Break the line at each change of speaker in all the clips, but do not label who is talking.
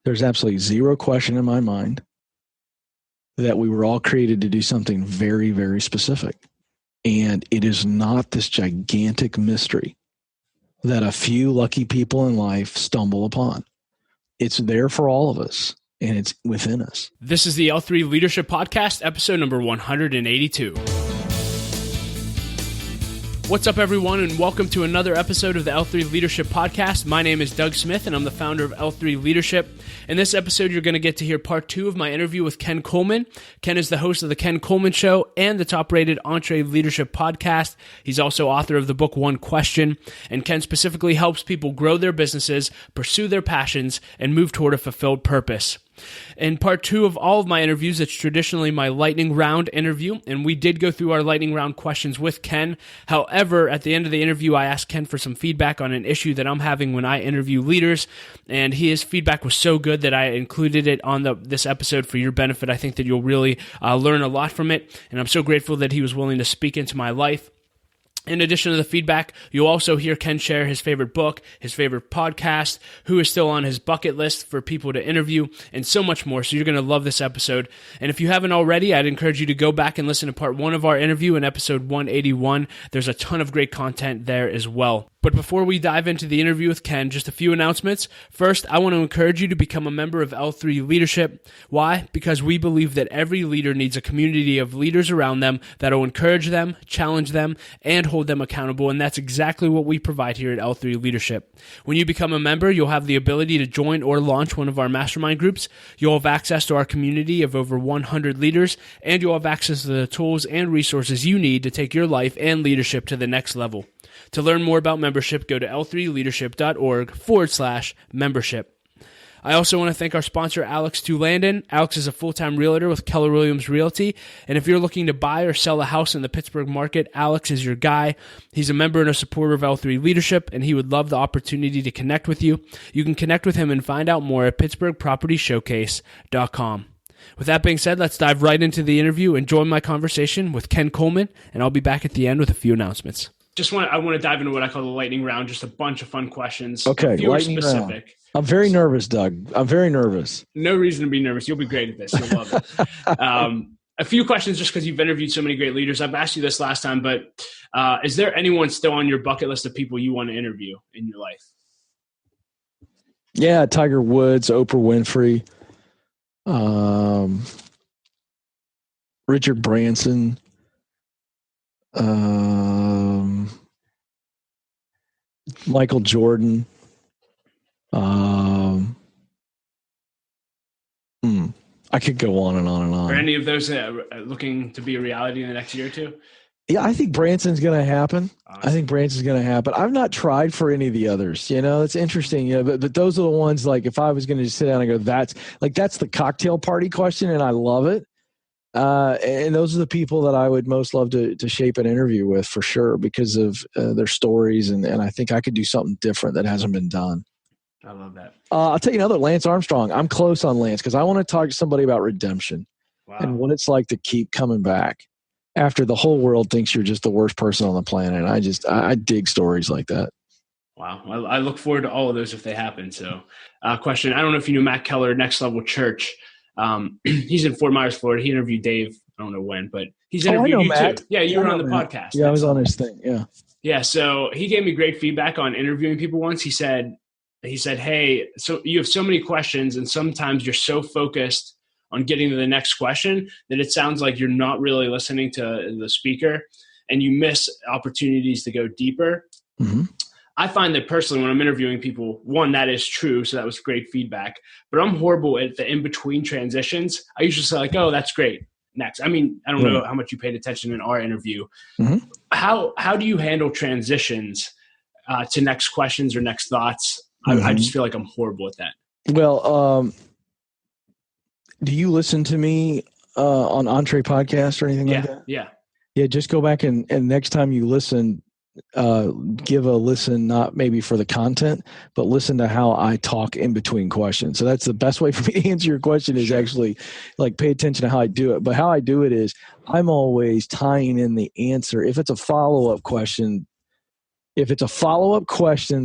There's absolutely zero question in my mind that we were all created to do something very, very specific. And it is not this gigantic mystery that a few lucky people in life stumble upon. It's there for all of us, and it's within us.
This is the L3 Leadership Podcast, episode number 182. What's up, everyone, and welcome to another episode of the L3 Leadership Podcast. My name is Doug Smith, and I'm the founder of L3 Leadership. In this episode, you're going to get to hear part 2 of my interview with Ken Coleman. Ken is the host of The Ken Coleman Show and the top-rated EntreLeadership podcast. He's also author of the book One Question, and Ken specifically helps people grow their businesses, pursue their passions, and move toward a fulfilled purpose. In part 2 of all of my interviews, it's traditionally my lightning round interview, and we did go through our lightning round questions with Ken. However, at the end of the interview, I asked Ken for some feedback on an issue that I'm having when I interview leaders, and his feedback was so good that I included it on this episode for your benefit. I think that you'll really learn a lot from it, and I'm so grateful that he was willing to speak into my life. In addition to the feedback, you'll also hear Ken share his favorite book, his favorite podcast, who is still on his bucket list for people to interview, and so much more. So you're going to love this episode. And if you haven't already, I'd encourage you to go back and listen to part 1 of our interview in episode 181. There's a ton of great content there as well. But before we dive into the interview with Ken, just a few announcements. First, I want to encourage you to become a member of L3 Leadership. Why? Because we believe that every leader needs a community of leaders around them that will encourage them, challenge them, and hold them accountable. And that's exactly what we provide here at L3 Leadership. When you become a member, you'll have the ability to join or launch one of our mastermind groups. You'll have access to our community of over 100 leaders, and you'll have access to the tools and resources you need to take your life and leadership to the next level. To learn more about membership, go to l3leadership.org/membership. I also want to thank our sponsor, Alex Landon. Alex is a full-time realtor with Keller Williams Realty, and if you're looking to buy or sell a house in the Pittsburgh market, Alex is your guy. He's a member and a supporter of L3 Leadership, and he would love the opportunity to connect with you. You can connect with him and find out more at pittsburghpropertyshowcase.com. With that being said, let's dive right into the interview and join my conversation with Ken Coleman, and I'll be back at the end with a few announcements. I want to dive into what I call the lightning round, just a bunch of fun questions.
Okay, lightning round. I'm very nervous, Doug. I'm very nervous.
No reason to be nervous. You'll be great at this. You'll love it. A few questions just because you've interviewed so many great leaders. I've asked you this last time, but is there anyone still on your bucket list of people you want to interview in your life?
Yeah, Tiger Woods, Oprah Winfrey, Richard Branson, Michael Jordan. I could go on and on and on.
Are any of those looking to be a reality in the next year or two?
Yeah, I think Branson's going to happen. Awesome. I think Branson's going to happen. I've not tried for any of the others. It's interesting. But those are the ones, like, if I was going to just sit down and go, that's the cocktail party question, and I love it. And those are the people that I would most love to shape an interview with, for sure, because of their stories. And I think I could do something different that hasn't been done.
I love that.
I'll tell you another, Lance Armstrong. I'm close on Lance because I want to talk to somebody about redemption.
Wow.
And what it's like to keep coming back after the whole world thinks you're just the worst person on the planet. And I dig stories like that.
Wow. I look forward to all of those if they happen. So question, I don't know if you knew Matt Keller, Next Level Church. He's in Fort Myers, Florida. He interviewed Dave. I don't know when, but he's interviewed you
Matt.
too. Yeah, you were on the podcast.
Yeah, I was on his thing. Yeah.
Yeah. So he gave me great feedback on interviewing people once. He said, hey, so you have so many questions, and sometimes you're so focused on getting to the next question that it sounds like you're not really listening to the speaker, and you miss opportunities to go deeper.
Mm-hmm.
I find that personally when I'm interviewing people, one, that is true. So that was great feedback, but I'm horrible at the in-between transitions. I usually say like, oh, that's great. Next. I mean, I don't know how much you paid attention in our interview.
Mm-hmm.
How do you handle transitions to next questions or next thoughts?
Mm-hmm.
I just feel like I'm horrible at that.
Well, do you listen to me on Entree Podcast or anything like that?
Yeah.
Yeah, just go back and next time you listen, give a listen, not maybe for the content, but listen to how I talk in between questions. So that's the best way for me to answer your question is actually like pay attention to how I do it. But how I do it is I'm always tying in the answer. If it's a follow-up question,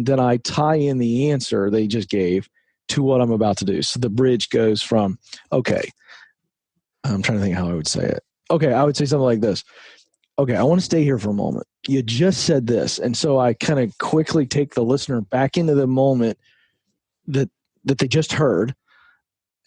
then I tie in the answer they just gave to what I'm about to do. So the bridge goes from, okay, I'm trying to think how I would say it. Okay, I would say something like this. Okay, I want to stay here for a moment. You just said this. And so I kind of quickly take the listener back into the moment that they just heard.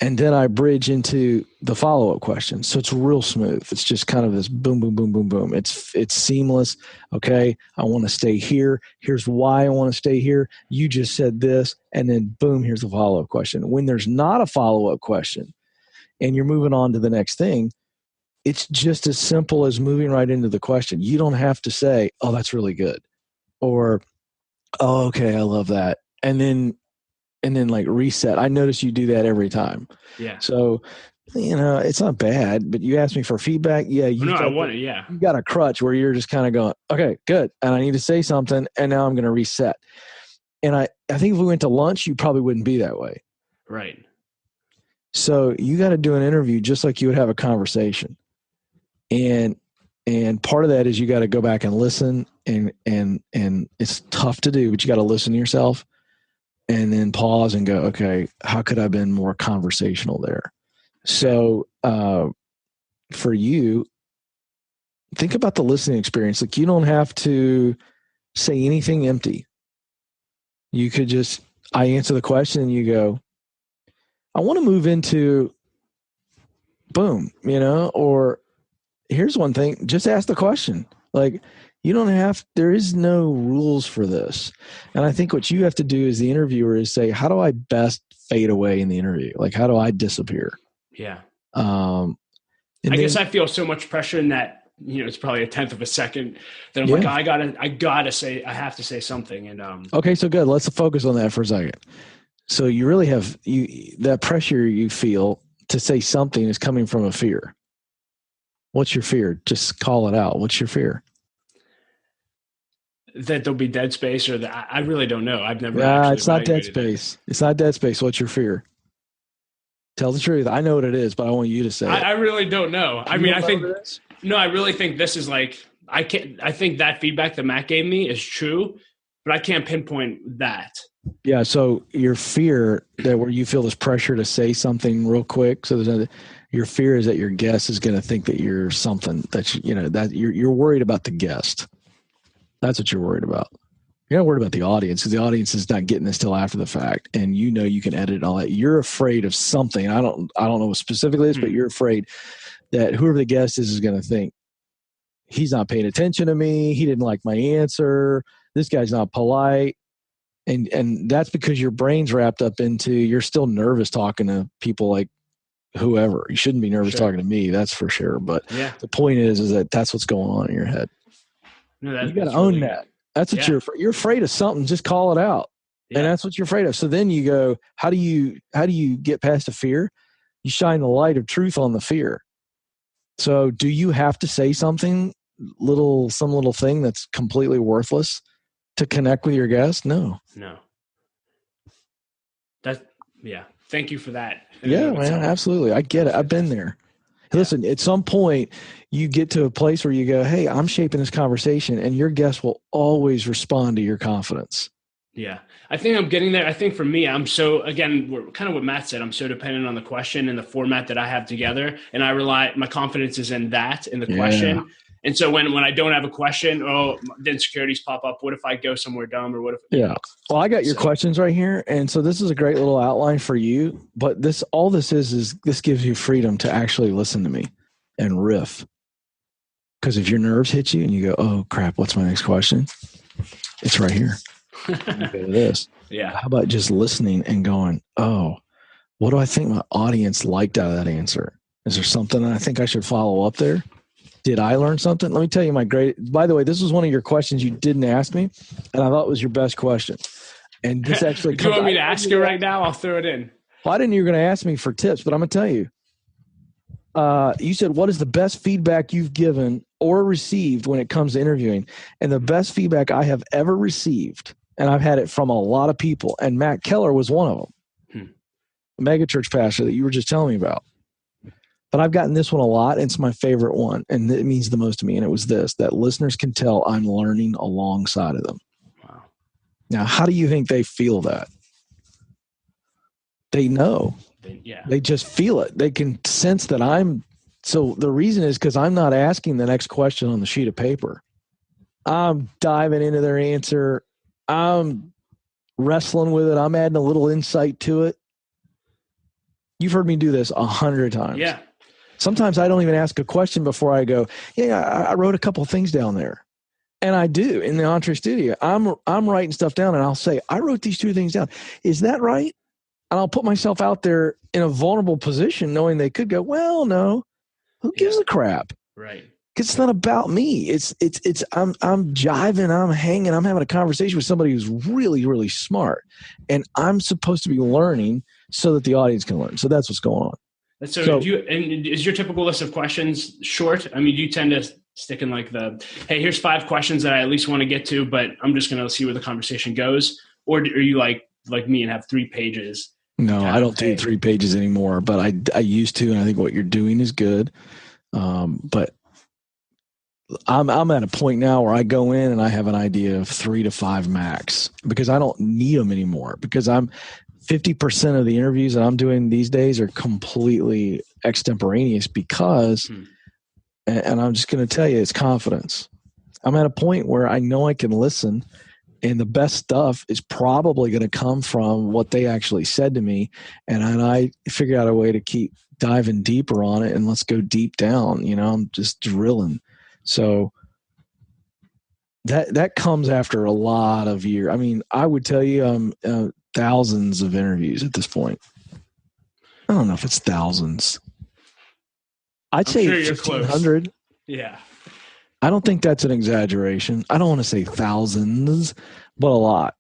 And then I bridge into the follow-up question. So it's real smooth. It's just kind of this boom, boom, boom, boom, boom. It's seamless. Okay, I want to stay here. Here's why I want to stay here. You just said this. And then boom, here's the follow-up question. When there's not a follow-up question and you're moving on to the next thing, it's just as simple as moving right into the question. You don't have to say, oh, that's really good. Or, oh, okay, I love that. And then like reset. I notice you do that every time.
Yeah.
So, it's not bad, but you asked me for feedback. Yeah.
I want it. Yeah.
You got a crutch where you're just kind of going, okay, good. And I need to say something. And now I'm going to reset. And I think if we went to lunch, you probably wouldn't be that way.
Right.
So you got to do an interview just like you would have a conversation. And part of that is you got to go back and listen, and it's tough to do, but you got to listen to yourself and then pause and go, okay, how could I have been more conversational there? So for you, think about the listening experience. Like, you don't have to say anything empty. You could just, I answer the question and you go, I want to move into boom, or here's one thing, just ask the question. Like, you don't have, there is no rules for this. And I think what you have to do as the interviewer is say, how do I best fade away in the interview? Like, how do I disappear?
Yeah.
I
guess I feel so much pressure in that, it's probably a tenth of a second that I'm like, I have to say something. And,
okay, so good. Let's focus on that for a second. So you really have, that pressure you feel to say something is coming from a fear. What's your fear? Just call it out. What's your fear?
That there'll be dead space, or that I really don't know. I've never.
It's not dead space. It's not dead space. What's your fear? Tell the truth. I know what it is, but I want you to say it.
I really don't know. I really think this is like, I think that feedback that Matt gave me is true, but I can't pinpoint that.
Yeah. So your fear that where you feel this pressure to say something real quick. So your fear is that your guest is going to think that you're something that you're worried about the guest. That's what you're worried about. You're not worried about the audience, because the audience is not getting this till after the fact, and you can edit all that. You're afraid of something. I don't know what specifically is, but you're afraid that whoever the guest is going to think he's not paying attention to me. He didn't like my answer. This guy's not polite. And that's because your brain's wrapped up into, you're still nervous talking to people like whoever. You shouldn't be nervous talking to me, that's for sure. But the point is that that's what's going on in your head. No, you got to own that. That's what you're afraid of something. Just call it out. Yeah. And that's what you're afraid of. So then you go, how do you get past the fear? You shine the light of truth on the fear. So do you have to say something some little thing that's completely worthless to connect with your guest? No.
Thank you for that.
Yeah, man, absolutely. I get it. I've been there. Yeah. Listen, at some point you get to a place where you go, hey, I'm shaping this conversation, and your guest will always respond to your confidence.
Yeah. I think I'm getting there. I think for me, I'm so, again, kind of what Matt said, I'm so dependent on the question and the format that I have together. And my confidence is in that, in the question. And so when I don't have a question, the insecurities pop up. What if I go somewhere dumb, or what if?
Yeah. Well, I got your questions right here. And so this is a great little outline for you, but all this is this gives you freedom to actually listen to me and riff. Because if your nerves hit you and you go, oh crap, what's my next question? It's right here. You go to this.
Yeah.
How about just listening and going, oh, what do I think my audience liked out of that answer? Is there something that I think I should follow up there? Did I learn something? Let me tell you by the way, this was one of your questions you didn't ask me, and I thought it was your best question. And this actually
do you want me to ask it right now? I'll throw it in.
Well, I didn't know you were going to ask me for tips, but I'm going to tell you. You said, what is the best feedback you've given or received when it comes to interviewing? And the best feedback I have ever received, and I've had it from a lot of people, and Matt Keller was one of them, a megachurch pastor that you were just telling me about. But I've gotten this one a lot, and it's my favorite one, and it means the most to me. And it was this, that listeners can tell I'm learning alongside of them.
Wow.
Now, how do you think they feel that? They know.
Yeah.
They just feel it. They can sense that so the reason is because I'm not asking the next question on the sheet of paper. I'm diving into their answer. I'm wrestling with it. I'm adding a little insight to it. You've heard me do this 100 times.
Yeah.
Sometimes I don't even ask a question before I go, yeah, I wrote a couple of things down there. And I do in the Entre Studio. I'm writing stuff down and I'll say, I wrote these 2 things down. Is that right? And I'll put myself out there in a vulnerable position knowing they could go, well, no, who gives a crap?
Right.
Because it's not about me. I'm jiving, I'm hanging, I'm having a conversation with somebody who's really, really smart. And I'm supposed to be learning so that the audience can learn. So that's what's going on.
So is your typical list of questions short? I mean, do you tend to stick in like hey, here's 5 questions that I at least want to get to, but I'm just going to see where the conversation goes? Or are you like me and have 3 pages?
No, I don't do 3 pages anymore, but I used to, and I think what you're doing is good. But I'm at a point now where I go in and I have an idea of 3 to 5 max because I don't need them anymore because 50% of the interviews that I'm doing these days are completely extemporaneous because, and I'm just going to tell you, it's confidence. I'm at a point where I know I can listen and the best stuff is probably going to come from what they actually said to me. And I figure out a way to keep diving deeper on it and let's go deep down. I'm just drilling. So that comes after a lot of years. I mean, I would tell you thousands of interviews at this point. I don't know if it's thousands. I'd say 1,500.
Yeah.
I don't think that's an exaggeration. I don't want to say thousands, but a lot.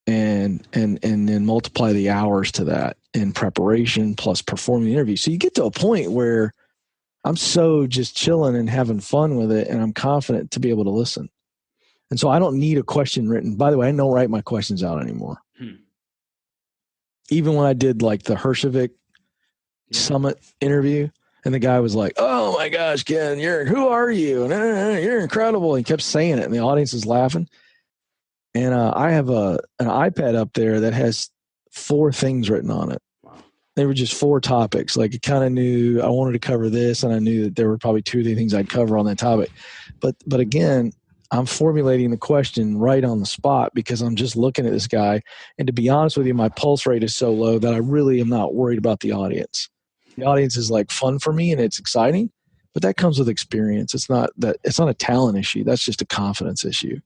And then multiply the hours to that in preparation plus performing the interview. So you get to a point where I'm so just chilling and having fun with it, and I'm confident to be able to listen. And so I don't need a question written. By the way, I don't write my questions out anymore. Even when I did like the Hershevik Summit interview, and the guy was like, "Oh my gosh, Ken, who are you? And, you're incredible." He kept saying it, and the audience is laughing. And I have an iPad up there that has 4 things written on it. Wow. They were just 4 topics. Like it kind of knew I wanted to cover this, and I knew that there were probably 2 or 3 things I'd cover on that topic. But again, I'm formulating the question right on the spot because I'm just looking at this guy. And to be honest with you, my pulse rate is so low that I really am not worried about the audience. The audience is like fun for me and it's exciting, but that comes with experience. It's not a talent issue. That's just a confidence issue.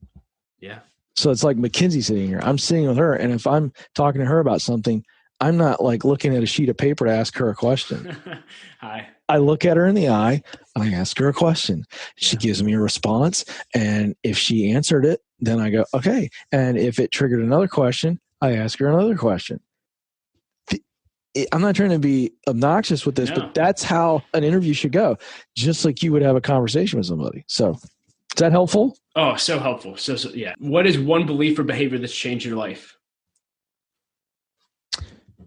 Yeah.
So it's like Mackenzie sitting here. I'm sitting with her, and if I'm talking to her about something, I'm not like looking at a sheet of paper to ask her a question.
Hi.
I look at her in the eye, and I ask her a question. She gives me a response, and if she answered it, then I go, okay. And if it triggered another question, I ask her another question. I'm not trying to be obnoxious with this, but that's how an interview should go, just like you would have a conversation with somebody. So is that helpful?
Oh, so helpful. So yeah. What is one belief or behavior that's changed your life?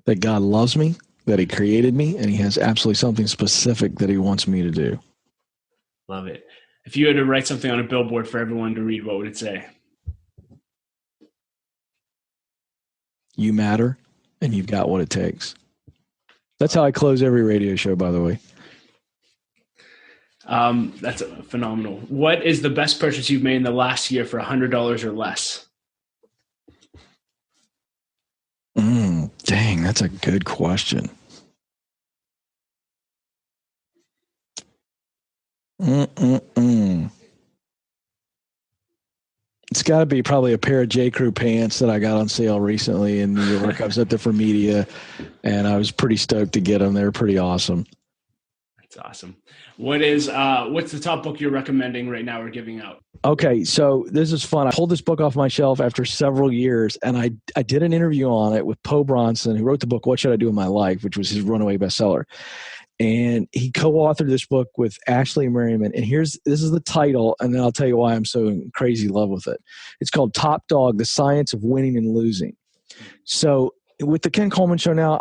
That God loves me, that he created me, and he has absolutely something specific that he wants me to do.
Love it. If you had to write something on a billboard for everyone to read, what would it say?
You matter, and you've got what it takes. That's how I close every radio show, by the way.
That's phenomenal. What is the best purchase you've made in the last year for $100 or less?
Dang, that's a good question. It's got to be probably a pair of J. Crew pants that I got on sale recently in New York. I was up there for media, and I was pretty stoked to get them. They were pretty awesome.
That's awesome. What's the top book you're recommending right now or giving out?
Okay, so this is fun. I pulled this book off my shelf after several years, and I did an interview on it with Poe Bronson, who wrote the book What Should I Do in My Life, which was his runaway bestseller. And he co-authored this book with Ashley Merriman. And this is the title, and then I'll tell you why I'm so in crazy love with it. It's called Top Dog, The Science of Winning and Losing. So with the Ken Coleman Show now,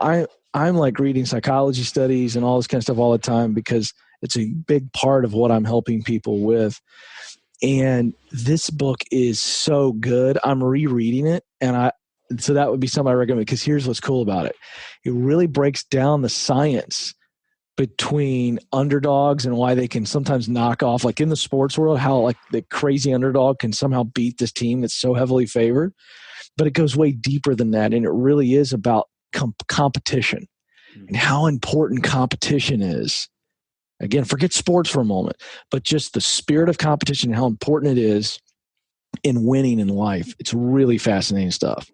I'm like reading psychology studies and all this kind of stuff all the time because it's a big part of what I'm helping people with. And this book is so good. I'm rereading it, and so that would be something I recommend, because here's what's cool about it. It really breaks down the science between underdogs and why they can sometimes knock off, like in the sports world, how like the crazy underdog can somehow beat this team that's so heavily favored. But it goes way deeper than that. And it really is about competition and how important competition is. Again, forget sports for a moment, but just the spirit of competition and how important it is in winning in life. It's really fascinating stuff.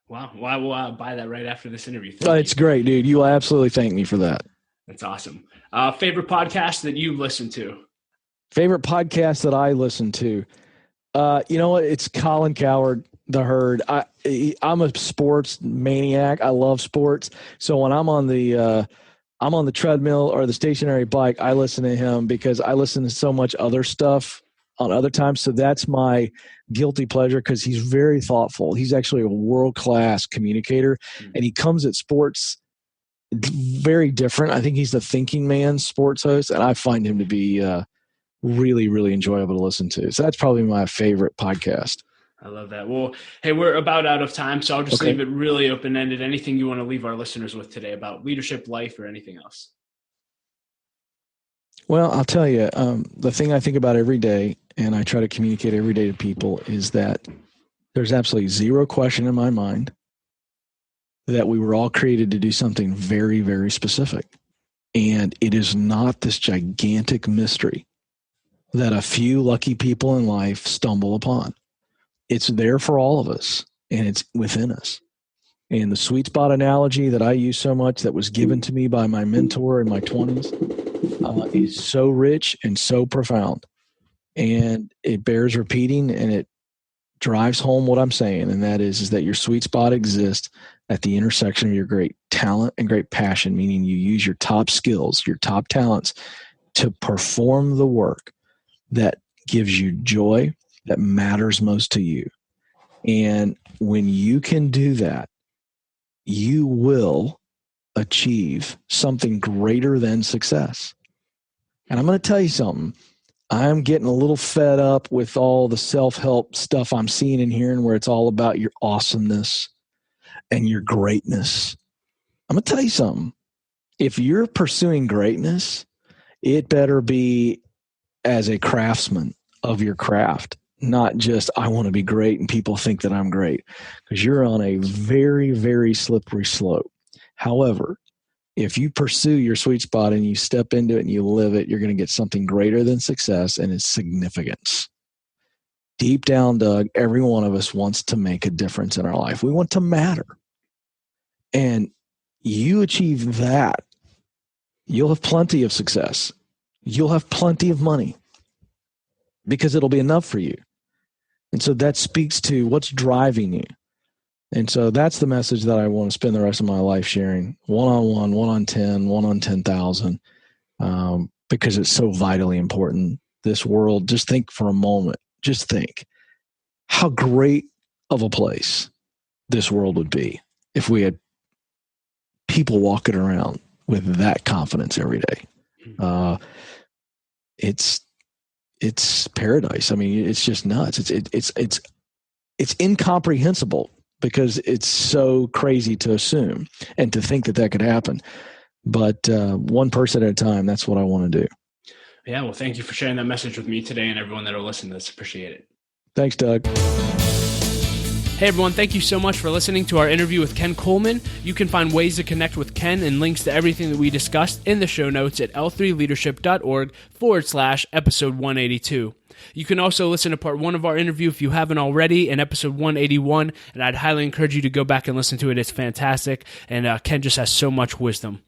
Wow. Well, I will buy that right after this interview.
It's great, dude. You will absolutely thank me for that.
That's awesome. Favorite podcast that you listen to?
Favorite podcast that I listen to? You know what? It's Colin Cowherd, The Herd. I'm a sports maniac. I love sports. So when I'm on the treadmill or the stationary bike, I listen to him because I listen to so much other stuff on other times. So that's my guilty pleasure, because he's very thoughtful. He's actually a world-class communicator, and he comes at sports very different. I think he's the thinking man sports host, and I find him to be really, really enjoyable to listen to. So that's probably my favorite podcast.
I love that. Well, hey, we're about out of time, so I'll just leave it really open-ended. Anything you want to leave our listeners with today about leadership, life, or anything else?
Well, I'll tell you, the thing I think about every day, and I try to communicate every day to people, is that there's absolutely zero question in my mind that we were all created to do something very, very specific. And it is not this gigantic mystery that a few lucky people in life stumble upon. It's there for all of us, and it's within us. And the sweet spot analogy that I use so much, that was given to me by my mentor in my 20s, is so rich and so profound. And it bears repeating, and it drives home what I'm saying, and that is that your sweet spot exists at the intersection of your great talent and great passion, meaning you use your top skills, your top talents to perform the work that gives you joy, that matters most to you. And when you can do that, you will achieve something greater than success. And I'm going to tell you something. I'm getting a little fed up with all the self-help stuff I'm seeing and hearing, where it's all about your awesomeness and your greatness. I'm going to tell you something. If you're pursuing greatness, it better be as a craftsman of your craft, not just, I want to be great and people think that I'm great, because you're on a very, very slippery slope. However, if you pursue your sweet spot and you step into it and you live it, you're going to get something greater than success, and it's significance. Deep down, Doug, every one of us wants to make a difference in our life. We want to matter. And you achieve that, you'll have plenty of success. You'll have plenty of money, because it'll be enough for you. And so that speaks to what's driving you. And so that's the message that I want to spend the rest of my life sharing, one-on-one, 1-on-10, 1-on-10,000, because it's so vitally important. This world, just think for a moment, just think how great of a place this world would be if we had people walking around with that confidence every day. It's paradise. I mean, it's just nuts. It's incomprehensible, because it's so crazy to assume and to think that that could happen. But one person at a time, that's what I want to do.
Yeah, well, thank you for sharing that message with me today and everyone that will listen to this. Appreciate it.
Thanks, Doug.
Hey everyone, thank you so much for listening to our interview with Ken Coleman. You can find ways to connect with Ken and links to everything that we discussed in the show notes at l3leadership.org/episode 182. You can also listen to part 1 of our interview if you haven't already in episode 181, and I'd highly encourage you to go back and listen to it. It's fantastic, and Ken just has so much wisdom.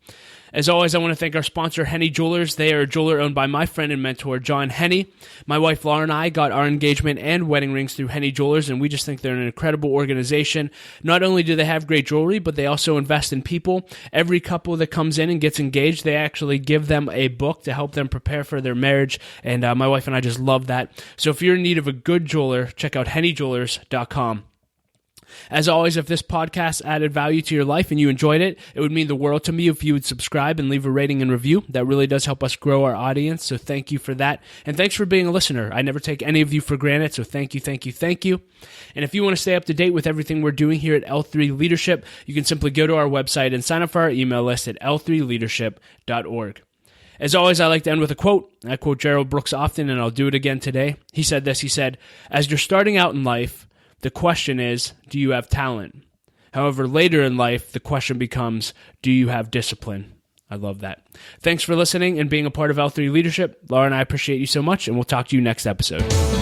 As always, I want to thank our sponsor, Henny Jewelers. They are a jeweler owned by my friend and mentor, John Henny. My wife, Laura, and I got our engagement and wedding rings through Henny Jewelers, and we just think they're an incredible organization. Not only do they have great jewelry, but they also invest in people. Every couple that comes in and gets engaged, they actually give them a book to help them prepare for their marriage, and my wife and I just love that. So if you're in need of a good jeweler, check out hennyjewelers.com. As always, if this podcast added value to your life and you enjoyed it, it would mean the world to me if you would subscribe and leave a rating and review. That really does help us grow our audience, so thank you for that. And thanks for being a listener. I never take any of you for granted, so thank you, thank you, thank you. And if you want to stay up to date with everything we're doing here at L3 Leadership, you can simply go to our website and sign up for our email list at l3leadership.org. As always, I like to end with a quote. I quote Gerald Brooks often, and I'll do it again today. He said this, he said, "As you're starting out in life, the question is, do you have talent? However, later in life, the question becomes, do you have discipline?" I love that. Thanks for listening and being a part of L3 Leadership. Laura and I appreciate you so much, and we'll talk to you next episode.